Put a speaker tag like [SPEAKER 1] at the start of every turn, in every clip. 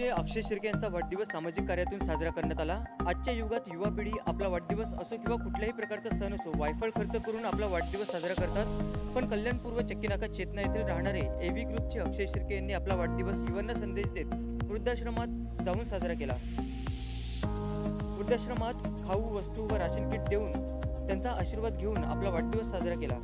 [SPEAKER 1] ग्रुपचे अक्षय शिर्के यांचा वाढदिवस सामाजिक कार्यातून साजरा करण्यात आला। आजच्या युगात युवा पिढी आपला वाढदिवस असो किंवा कुठल्याही प्रकारचा सण असो वायफळ खर्च करून आपला वाढदिवस साजरा करतात। पण कल्याणपूर्व चक्कीनाका चेतना येथील राहणारे एव्ही ग्रुपचे अक्षय शिर्के यांनी आपला वाढदिवस युवांना संदेश देत वृद्धाश्रमात जाऊन साजरा केला। वृद्धाश्रमात खाऊ वस्तू व राशन किट देऊन त्यांचा आशीर्वाद घेऊन आपला वाढदिवस साजरा केला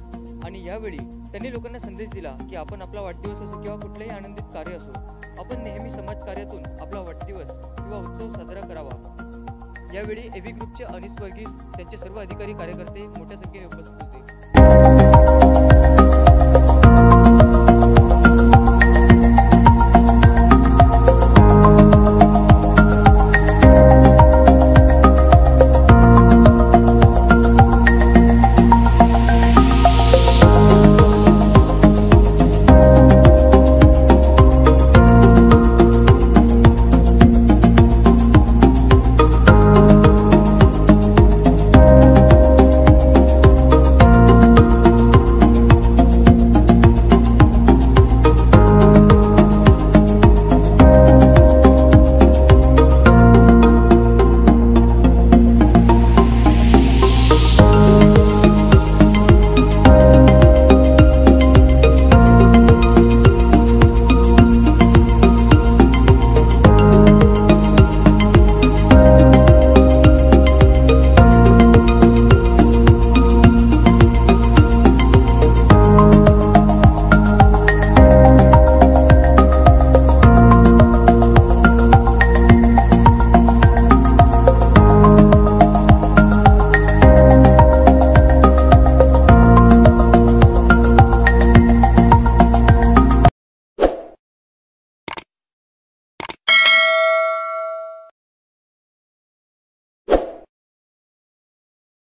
[SPEAKER 1] आणि यावेळी त्यांनी लोकांना संदेश दिला की आपण आपला वाढदिवस असो किंवा कुठलेही आनंदित कार्य असो आपण नेहमी समाजकार्यातून आपला वाढदिवस किंवा उत्सव साजरा करावा। यावेळी एव्ही ग्रुपचे अनिस वर्गीस त्यांचे सर्व अधिकारी कार्यकर्ते मोठ्या संख्येने उपस्थित होते।